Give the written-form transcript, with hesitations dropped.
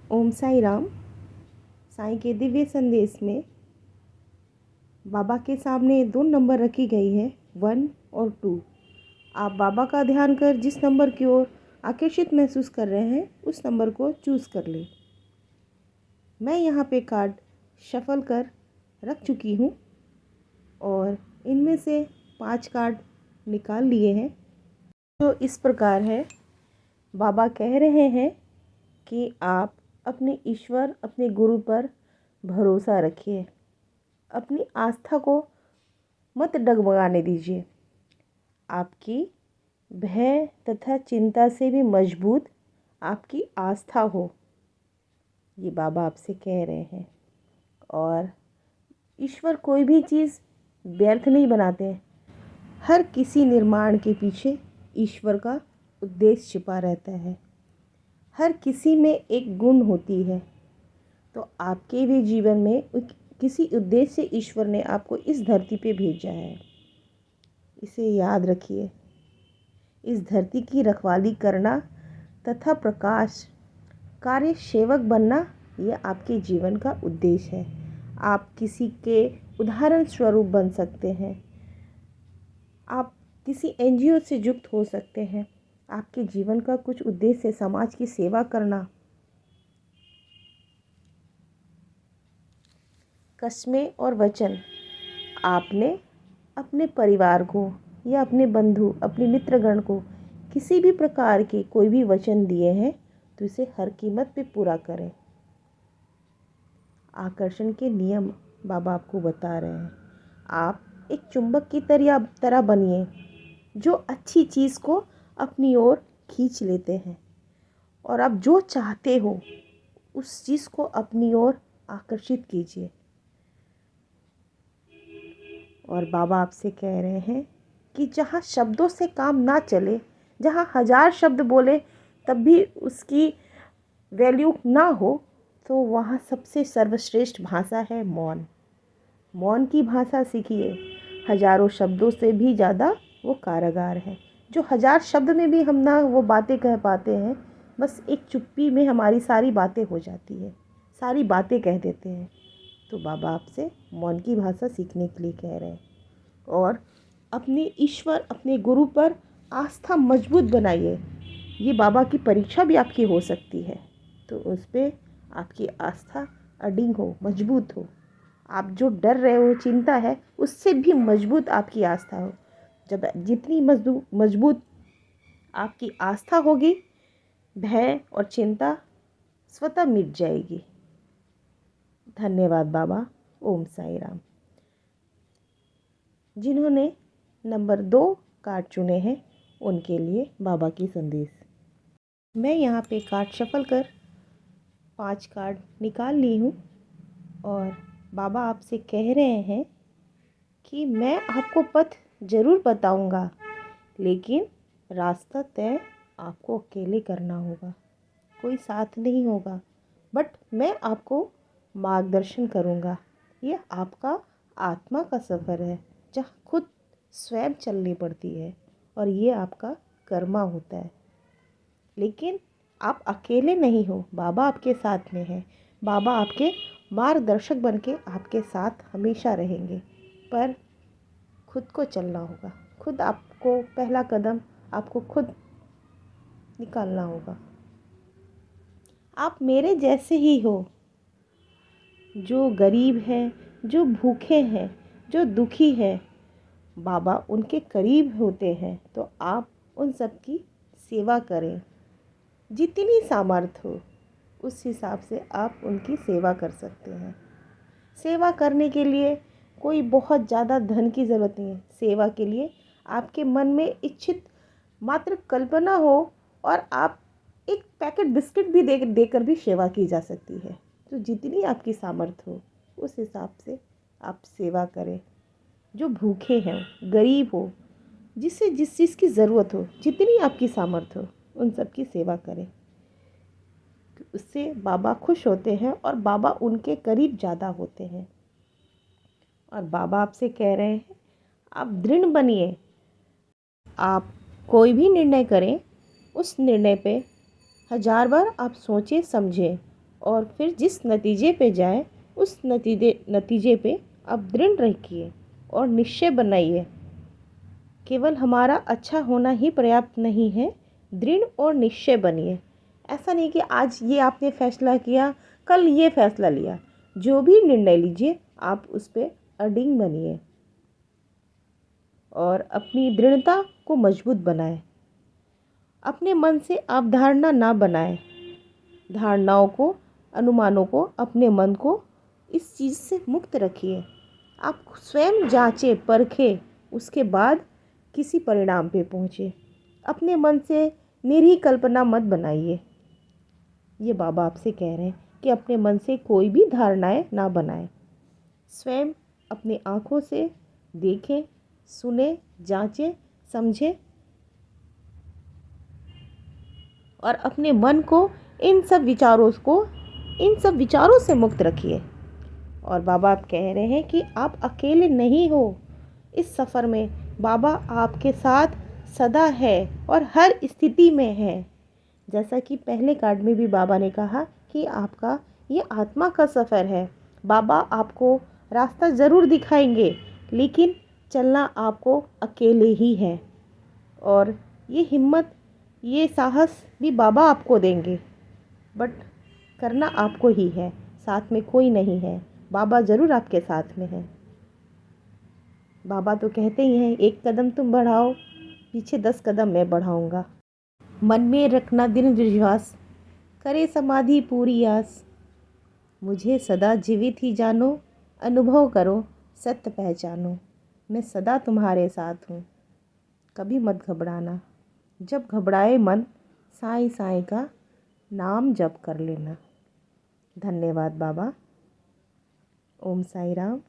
ओम साई राम। साईं के दिव्य संदेश में बाबा के सामने दो नंबर रखी गई है, 1 और 2। आप बाबा का ध्यान कर जिस नंबर की ओर आकर्षित महसूस कर रहे हैं उस नंबर को चूज़ कर लें। मैं यहाँ पे कार्ड शफल कर रख चुकी हूँ और इनमें से 5 कार्ड निकाल लिए हैं। तो इस प्रकार है, बाबा कह रहे हैं कि आप अपने ईश्वर, अपने गुरु पर भरोसा रखिए। अपनी आस्था को मत डगमगाने दीजिए। आपकी भय तथा चिंता से भी मजबूत आपकी आस्था हो, ये बाबा आपसे कह रहे हैं। और ईश्वर कोई भी चीज़ व्यर्थ नहीं बनाते। हर किसी निर्माण के पीछे ईश्वर का उद्देश्य छिपा रहता है। हर किसी में एक गुण होती है। तो आपके भी जीवन में किसी उद्देश्य से ईश्वर ने आपको इस धरती पे भेजा है। इसे याद रखिए। इस धरती की रखवाली करना तथा प्रकाश कार्य सेवक बनना, यह आपके जीवन का उद्देश्य है। आप किसी के उदाहरण स्वरूप बन सकते हैं। आप किसी एनजीओ से युक्त हो सकते हैं। आपके जीवन का कुछ उद्देश्य है समाज की सेवा करना। कस्में और वचन, आपने अपने परिवार को या अपने बंधु, अपने मित्रगण को किसी भी प्रकार के कोई भी वचन दिए हैं तो इसे हर कीमत पे पूरा करें। आकर्षण के नियम बाबा आपको बता रहे हैं। आप एक चुंबक की तरह बनिए जो अच्छी चीज़ को अपनी ओर खींच लेते हैं, और आप जो चाहते हो उस चीज़ को अपनी ओर आकर्षित कीजिए। और बाबा आपसे कह रहे हैं कि जहाँ शब्दों से काम ना चले, जहाँ 1000 शब्द बोले तब भी उसकी वैल्यू ना हो, तो वहाँ सबसे सर्वश्रेष्ठ भाषा है मौन। मौन की भाषा सीखिए। हजारों शब्दों से भी ज़्यादा वो कारागार है। जो 1000 शब्द में भी हम ना वो बातें कह पाते हैं, बस एक चुप्पी में हमारी सारी बातें हो जाती है, सारी बातें कह देते हैं। तो बाबा आपसे मौन की भाषा सीखने के लिए कह रहे हैं। और अपने ईश्वर, अपने गुरु पर आस्था मजबूत बनाइए। ये बाबा की परीक्षा भी आपकी हो सकती है, तो उस पर आपकी आस्था अडिग हो, मजबूत हो। आप जो डर रहे हो, चिंता है, उससे भी मजबूत आपकी आस्था हो। जब जितनी मजबूत आपकी आस्था होगी, भय और चिंता स्वतः मिट जाएगी। धन्यवाद बाबा। ओम साई राम। जिन्होंने नंबर 2 कार्ड चुने हैं उनके लिए बाबा की संदेश। मैं यहाँ पे कार्ड शफल कर 5 कार्ड निकाल ली हूँ और बाबा आपसे कह रहे हैं कि मैं आपको पथ ज़रूर बताऊँगा, लेकिन रास्ता तय आपको अकेले करना होगा। कोई साथ नहीं होगा, बट मैं आपको मार्गदर्शन करूँगा। यह आपका आत्मा का सफ़र है, जहाँ खुद स्वयं चलनी पड़ती है, और ये आपका कर्मा होता है। लेकिन आप अकेले नहीं हो, बाबा आपके साथ में है। बाबा आपके मार्गदर्शक बनके आपके साथ हमेशा रहेंगे, पर खुद को चलना होगा। खुद आपको पहला कदम आपको खुद निकालना होगा। आप मेरे जैसे ही हो, जो गरीब हैं, जो भूखे हैं, जो दुखी हैं, बाबा उनके करीब होते हैं। तो आप उन सब की सेवा करें। जितनी सामर्थ्य हो उस हिसाब से आप उनकी सेवा कर सकते हैं। सेवा करने के लिए कोई बहुत ज़्यादा धन की ज़रूरत नहीं है। सेवा के लिए आपके मन में इच्छित मात्र कल्पना हो, और आप एक पैकेट बिस्किट भी देकर भी सेवा की जा सकती है। तो जितनी आपकी सामर्थ्य हो उस हिसाब से आप सेवा करें। जो भूखे हैं, गरीब हो, जिसे जिस चीज़ की ज़रूरत हो, जितनी आपकी सामर्थ्य हो उन सब की सेवा करें। उससे बाबा खुश होते हैं और बाबा उनके करीब ज़्यादा होते हैं। और बाबा आपसे कह रहे हैं, आप दृढ़ बनिए। आप कोई भी निर्णय करें, उस निर्णय पे 1000 बार आप सोचें समझें, और फिर जिस नतीजे पे जाए उस नतीजे पे आप दृढ़ रहिए और निश्चय बनाइए। केवल हमारा अच्छा होना ही पर्याप्त नहीं है, दृढ़ और निश्चय बनिए। ऐसा नहीं कि आज ये आपने फैसला किया, कल ये फैसला लिया। जो भी निर्णय लीजिए आप उस पर अडिग बनिए और अपनी दृढ़ता को मजबूत बनाएं। अपने मन से आप धारणा ना बनाएं। धारणाओं को, अनुमानों को, अपने मन को इस चीज़ से मुक्त रखिए। आप स्वयं जांचें, परखें, उसके बाद किसी परिणाम पे पहुँचे। अपने मन से निरी कल्पना मत बनाइए। ये बाबा आपसे कह रहे हैं कि अपने मन से कोई भी धारणाएं ना बनाएं। स्वयं अपनी आँखों से देखें, सुने, जांचें, समझें और अपने मन को इन सब विचारों से मुक्त रखिए। और बाबा आप कह रहे हैं कि आप अकेले नहीं हो इस सफ़र में। बाबा आपके साथ सदा है और हर स्थिति में है। जैसा कि पहले कार्ड में भी बाबा ने कहा कि आपका ये आत्मा का सफ़र है। बाबा आपको रास्ता ज़रूर दिखाएंगे, लेकिन चलना आपको अकेले ही है। और ये हिम्मत, ये साहस भी बाबा आपको देंगे, बट करना आपको ही है। साथ में कोई नहीं है, बाबा ज़रूर आपके साथ में है। बाबा तो कहते ही हैं, एक कदम तुम बढ़ाओ, पीछे 10 कदम मैं बढ़ाऊंगा। मन में रखना दृढ़ विश्वास, करे समाधि पूरी आस। मुझे सदा जीवित ही जानो, अनुभव करो, सत्य पहचानो। मैं सदा तुम्हारे साथ हूँ, कभी मत घबराना। जब घबराए मन, साईं साईं का नाम जप कर लेना। धन्यवाद बाबा। ओम साई राम।